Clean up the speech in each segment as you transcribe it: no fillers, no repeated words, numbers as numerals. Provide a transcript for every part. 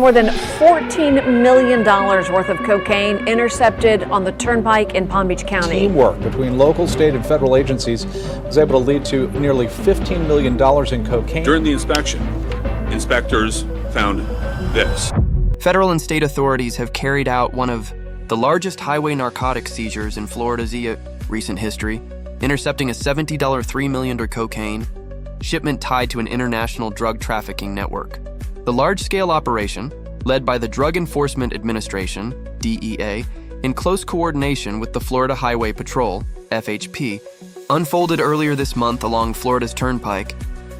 More than $14 million worth of cocaine intercepted on the Turnpike in Palm Beach County. Teamwork between local, state, and federal agencies was able to lead to nearly $15 million in cocaine. During the inspection, inspectors found this. Federal and state authorities have carried out one of the largest highway narcotics seizures in Florida's recent history, intercepting a $70 $3 million cocaine shipment tied to an international drug trafficking network. The large-scale operation, led by the Drug Enforcement Administration, DEA, in close coordination with the Florida Highway Patrol, FHP, unfolded earlier this month along Florida's Turnpike,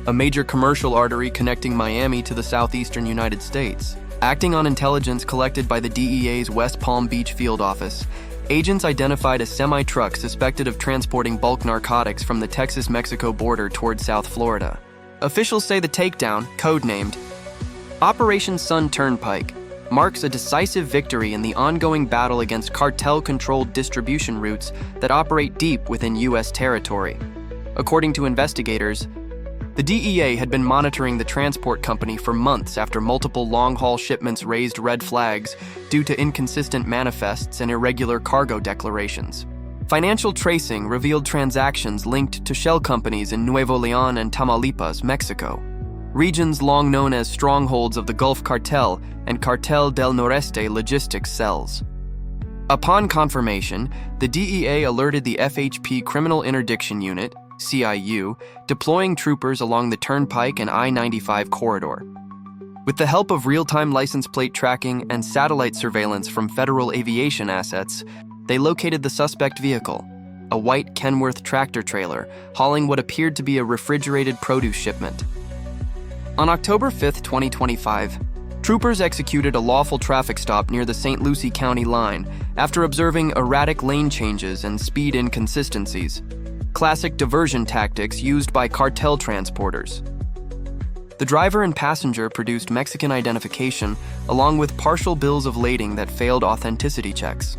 a major commercial artery connecting Miami to the southeastern United States. Acting on intelligence collected by the DEA's West Palm Beach field office, agents identified a semi-truck suspected of transporting bulk narcotics from the Texas-Mexico border toward South Florida. Officials say the takedown, codenamed Operation Sun Turnpike, marks a decisive victory in the ongoing battle against cartel-controlled distribution routes that operate deep within U.S. territory. According to investigators, the DEA had been monitoring the transport company for months after multiple long-haul shipments raised red flags due to inconsistent manifests and irregular cargo declarations. Financial tracing revealed transactions linked to shell companies in Nuevo León and Tamaulipas, Mexico, regions long known as strongholds of the Gulf Cartel and Cartel del Noreste logistics cells. Upon confirmation, the DEA alerted the FHP Criminal Interdiction Unit, CIU, deploying troopers along the Turnpike and I-95 corridor. With the help of real-time license plate tracking and satellite surveillance from federal aviation assets, they located the suspect vehicle, a white Kenworth tractor trailer hauling what appeared to be a refrigerated produce shipment. On October 5, 2025, troopers executed a lawful traffic stop near the St. Lucie County line after observing erratic lane changes and speed inconsistencies, classic diversion tactics used by cartel transporters. The driver and passenger produced Mexican identification along with partial bills of lading that failed authenticity checks.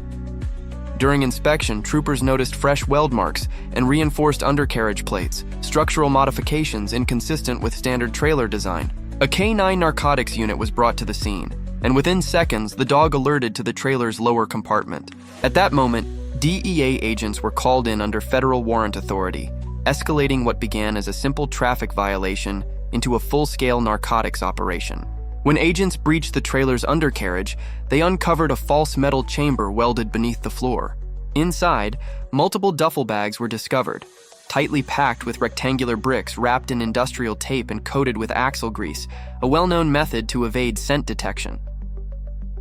During inspection, troopers noticed fresh weld marks and reinforced undercarriage plates, structural modifications inconsistent with standard trailer design. A K-9 narcotics unit was brought to the scene, and within seconds, the dog alerted to the trailer's lower compartment. At that moment, DEA agents were called in under federal warrant authority, escalating what began as a simple traffic violation into a full-scale narcotics operation. When agents breached the trailer's undercarriage, they uncovered a false metal chamber welded beneath the floor. Inside, multiple duffel bags were discovered, tightly packed with rectangular bricks wrapped in industrial tape and coated with axle grease, a well-known method to evade scent detection.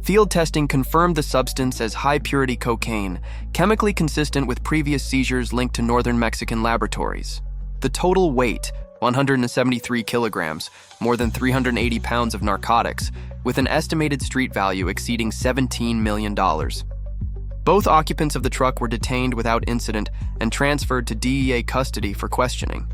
Field testing confirmed the substance as high-purity cocaine, chemically consistent with previous seizures linked to northern Mexican laboratories. The total weight, 173 kilograms, more than 380 pounds of narcotics, with an estimated street value exceeding $17 million. Both occupants of the truck were detained without incident and transferred to DEA custody for questioning.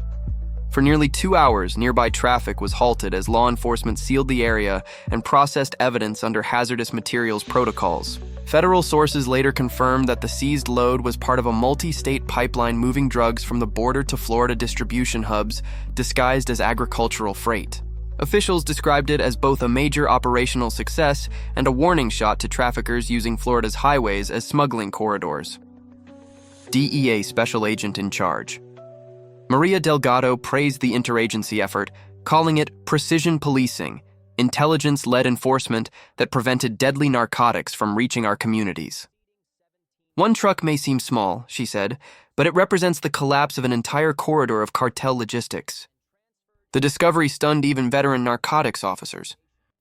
For nearly 2 hours, nearby traffic was halted as law enforcement sealed the area and processed evidence under hazardous materials protocols. Federal sources later confirmed that the seized load was part of a multi-state pipeline moving drugs from the border to Florida distribution hubs disguised as agricultural freight. Officials described it as both a major operational success and a warning shot to traffickers using Florida's highways as smuggling corridors. DEA Special Agent in Charge Maria Delgado praised the interagency effort, calling it precision policing, intelligence-led enforcement that prevented deadly narcotics from reaching our communities. One truck may seem small, she said, but it represents the collapse of an entire corridor of cartel logistics. The discovery stunned even veteran narcotics officers.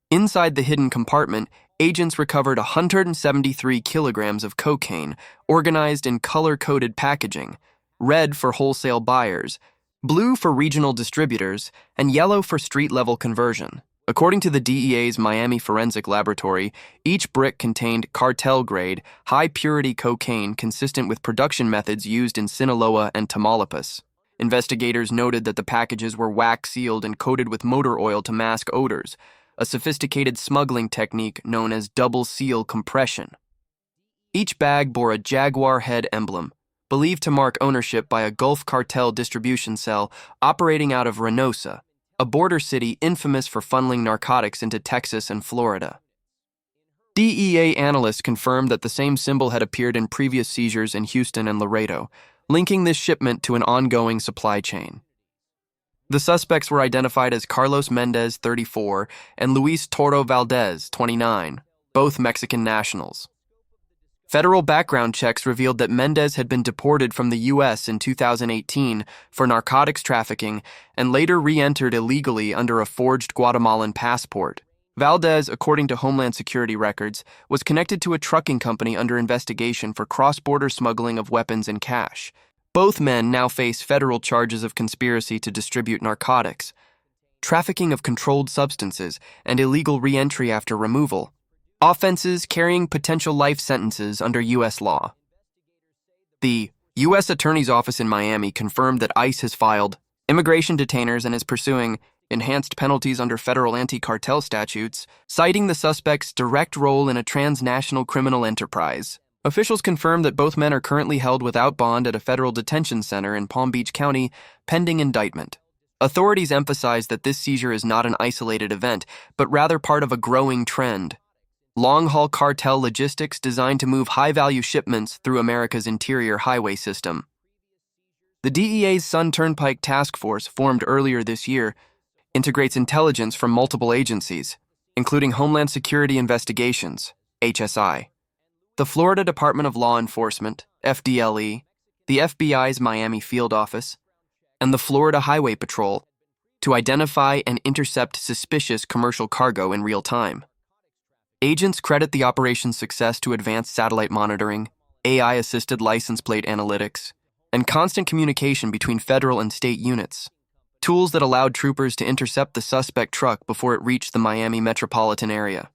Inside the hidden compartment, agents recovered 173 kilograms of cocaine, organized in color-coded packaging, red for wholesale buyers, blue for regional distributors, and yellow for street-level conversion. According to the DEA's Miami Forensic Laboratory, each brick contained cartel-grade, high-purity cocaine consistent with production methods used in Sinaloa and Tamaulipas. Investigators noted that the packages were wax-sealed and coated with motor oil to mask odors, a sophisticated smuggling technique known as double-seal compression. Each bag bore a jaguar head emblem, believed to mark ownership by a Gulf Cartel distribution cell operating out of Reynosa, a border city infamous for funneling narcotics into Texas and Florida. DEA analysts confirmed that the same symbol had appeared in previous seizures in Houston and Laredo, linking this shipment to an ongoing supply chain. The suspects were identified as Carlos Mendez, 34, and Luis Toro Valdez, 29, both Mexican nationals. Federal background checks revealed that Mendez had been deported from the U.S. in 2018 for narcotics trafficking and later re-entered illegally under a forged Guatemalan passport. Valdez, according to Homeland Security records, was connected to a trucking company under investigation for cross-border smuggling of weapons and cash. Both men now face federal charges of conspiracy to distribute narcotics, trafficking of controlled substances, and illegal re-entry after removal. Offenses carrying potential life sentences under U.S. law. The U.S. Attorney's Office in Miami confirmed that ICE has filed immigration detainers and is pursuing enhanced penalties under federal anti-cartel statutes, citing the suspect's direct role in a transnational criminal enterprise. Officials confirmed that both men are currently held without bond at a federal detention center in Palm Beach County, pending indictment. Authorities emphasized that this seizure is not an isolated event, but rather part of a growing trend. Long-haul cartel logistics designed to move high-value shipments through America's interior highway system. The DEA's Sun Turnpike task force, formed earlier this year, integrates intelligence from multiple agencies, including Homeland Security Investigations, HSI, the Florida Department of Law Enforcement, FDLE, the FBI's Miami Field Office, and the Florida Highway Patrol, to identify and intercept suspicious commercial cargo in real time. Agents credit the operation's success to advanced satellite monitoring, AI-assisted license plate analytics, and constant communication between federal and state units, tools that allowed troopers to intercept the suspect truck before it reached the Miami metropolitan area.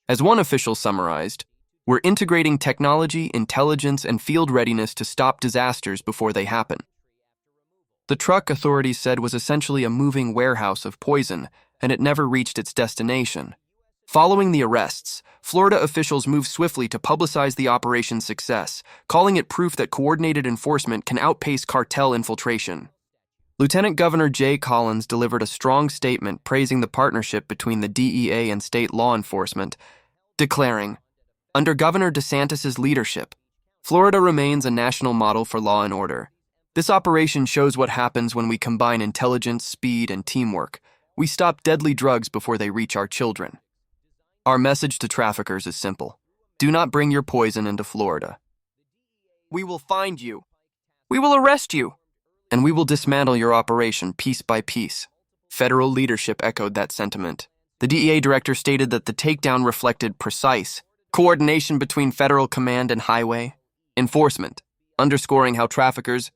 As one official summarized, "We're integrating technology, intelligence, and field readiness to stop disasters before they happen." The truck, authorities said, was essentially a moving warehouse of poison, and it never reached its destination. Following the arrests, Florida officials moved swiftly to publicize the operation's success, calling it proof that coordinated enforcement can outpace cartel infiltration. Lieutenant Governor Jay Collins delivered a strong statement praising the partnership between the DEA and state law enforcement, declaring, "Under Governor DeSantis's leadership, Florida remains a national model for law and order. This operation shows what happens when we combine intelligence, speed, and teamwork. We stop deadly drugs before they reach our children." Our message to traffickers is simple. Do not bring your poison into Florida. We will find you. We will arrest you. And we will dismantle your operation piece by piece. Federal leadership echoed that sentiment. The DEA director stated that the takedown reflected precise coordination between federal command and highway enforcement, underscoring how traffickers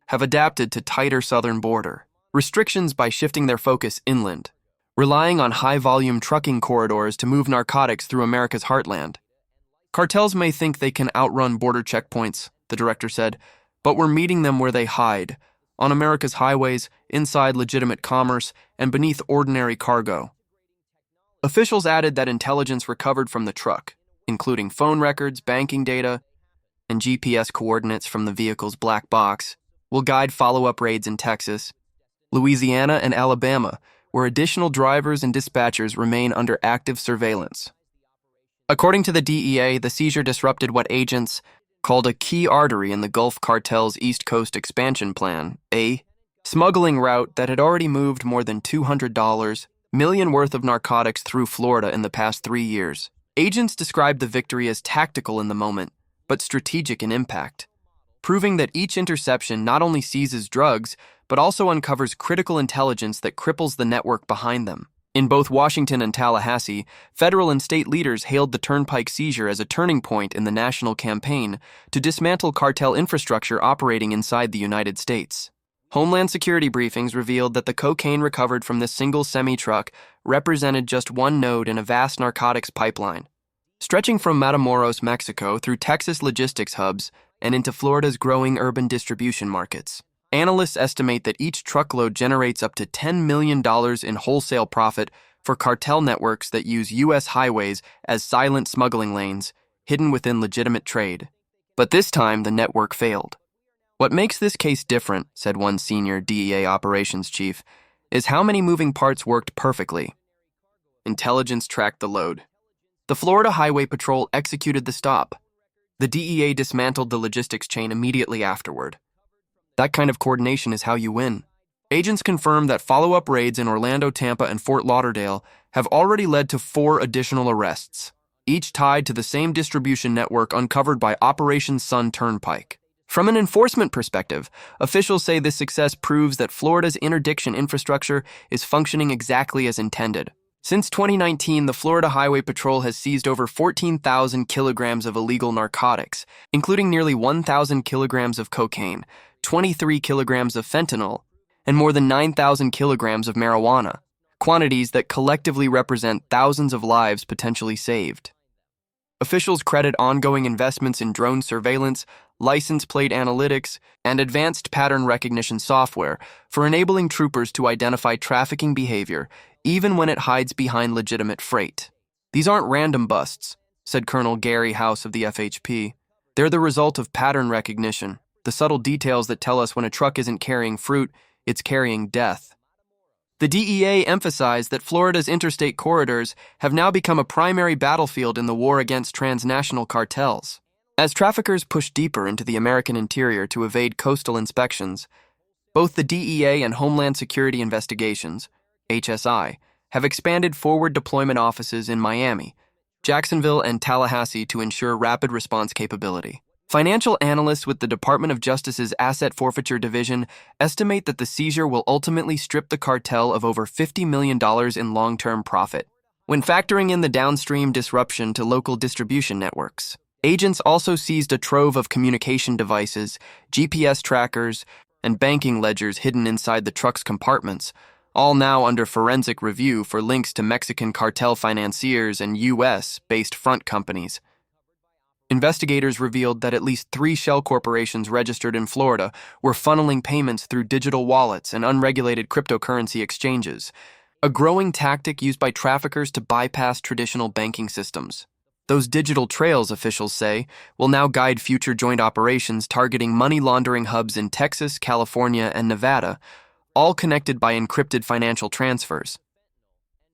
have adapted to tighter southern border restrictions by shifting their focus inland, relying on high-volume trucking corridors to move narcotics through America's heartland. Cartels may think they can outrun border checkpoints, the director said, but we're meeting them where they hide, on America's highways, inside legitimate commerce, and beneath ordinary cargo. Officials added that intelligence recovered from the truck, including phone records, banking data, and GPS coordinates from the vehicle's black box, will guide follow-up raids in Texas, Louisiana, and Alabama, where additional drivers and dispatchers remain under active surveillance. According to the DEA, the seizure disrupted what agents called a key artery in the Gulf Cartel's East Coast expansion plan, a smuggling route that had already moved more than $200 million worth of narcotics through Florida in the past 3 years. Agents described the victory as tactical in the moment, but strategic in impact, proving that each interception not only seizes drugs, but also uncovers critical intelligence that cripples the network behind them. In both Washington and Tallahassee, federal and state leaders hailed the Turnpike seizure as a turning point in the national campaign to dismantle cartel infrastructure operating inside the United States. Homeland Security briefings revealed that the cocaine recovered from this single semi-truck represented just one node in a vast narcotics pipeline, stretching from Matamoros, Mexico, through Texas logistics hubs and into Florida's growing urban distribution markets. Analysts estimate that each truckload generates up to $10 million in wholesale profit for cartel networks that use U.S. highways as silent smuggling lanes, hidden within legitimate trade. But this time, the network failed. What makes this case different, said one senior DEA operations chief, is how many moving parts worked perfectly. Intelligence tracked the load. The Florida Highway Patrol executed the stop. The DEA dismantled the logistics chain immediately afterward. That kind of coordination is how you win. Agents confirmed that follow-up raids in Orlando, Tampa, and Fort Lauderdale have already led to 4 additional arrests, each tied to the same distribution network uncovered by Operation Sun Turnpike. From an enforcement perspective, officials say this success proves that Florida's interdiction infrastructure is functioning exactly as intended. Since 2019, the Florida Highway Patrol has seized over 14,000 kilograms of illegal narcotics, including nearly 1,000 kilograms of cocaine, 23 kilograms of fentanyl, and more than 9,000 kilograms of marijuana, quantities that collectively represent thousands of lives potentially saved. Officials credit ongoing investments in drone surveillance, license plate analytics, and advanced pattern recognition software for enabling troopers to identify trafficking behavior even when it hides behind legitimate freight. These aren't random busts, said Colonel Gary House of the FHP. They're the result of pattern recognition, the subtle details that tell us when a truck isn't carrying fruit, it's carrying death. The DEA emphasized that Florida's interstate corridors have now become a primary battlefield in the war against transnational cartels. As traffickers push deeper into the American interior to evade coastal inspections, both the DEA and Homeland Security Investigations, HSI, have expanded forward deployment offices in Miami, Jacksonville, and Tallahassee to ensure rapid response capability. Financial analysts with the Department of Justice's Asset Forfeiture Division estimate that the seizure will ultimately strip the cartel of over $50 million in long-term profit. When factoring in the downstream disruption to local distribution networks, agents also seized a trove of communication devices, GPS trackers, and banking ledgers hidden inside the truck's compartments, all now under forensic review for links to Mexican cartel financiers and U.S.-based front companies. Investigators revealed that at least 3 shell corporations registered in Florida were funneling payments through digital wallets and unregulated cryptocurrency exchanges, a growing tactic used by traffickers to bypass traditional banking systems. Those digital trails, officials say, will now guide future joint operations targeting money laundering hubs in Texas, California, and Nevada, all connected by encrypted financial transfers.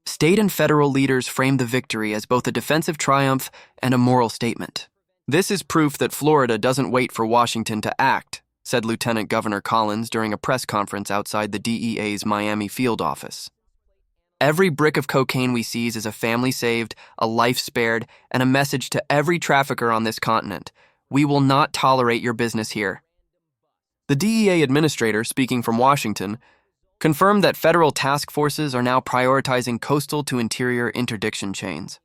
State and federal leaders framed the victory as both a defensive triumph and a moral statement. This is proof that Florida doesn't wait for Washington to act, said Lieutenant Governor Collins during a press conference outside the DEA's Miami field office. Every brick of cocaine we seize is a family saved, a life spared, and a message to every trafficker on this continent. We will not tolerate your business here. The DEA administrator, speaking from Washington, confirmed that federal task forces are now prioritizing coastal to interior interdiction chains,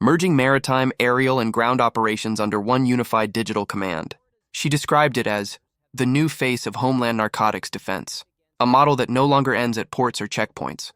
merging maritime, aerial, and ground operations under one unified digital command. She described it as the new face of Homeland Narcotics defense, a model that no longer ends at ports or checkpoints,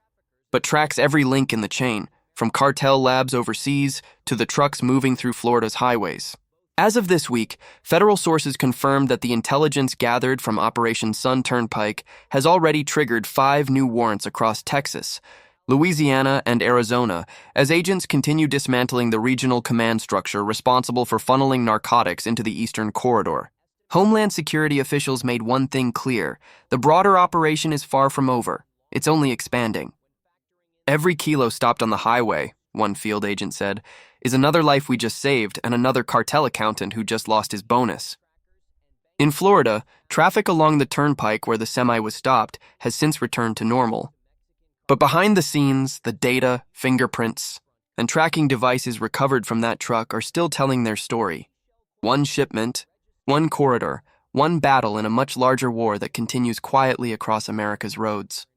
but tracks every link in the chain, from cartel labs overseas to the trucks moving through Florida's highways. As of this week, federal sources confirmed that the intelligence gathered from Operation Sun Turnpike has already triggered 5 new warrants across Texas, Louisiana, and Arizona as agents continue dismantling the regional command structure responsible for funneling narcotics into the eastern corridor. Homeland Security officials made one thing clear: the broader operation is far from over. It's only expanding. Every kilo stopped on the highway, one field agent said, is another life we just saved and another cartel accountant who just lost his bonus. In Florida, traffic along the turnpike where the semi was stopped has since returned to normal. But behind the scenes, the data, fingerprints, and tracking devices recovered from that truck are still telling their story. One shipment, one corridor, one battle in a much larger war that continues quietly across America's roads.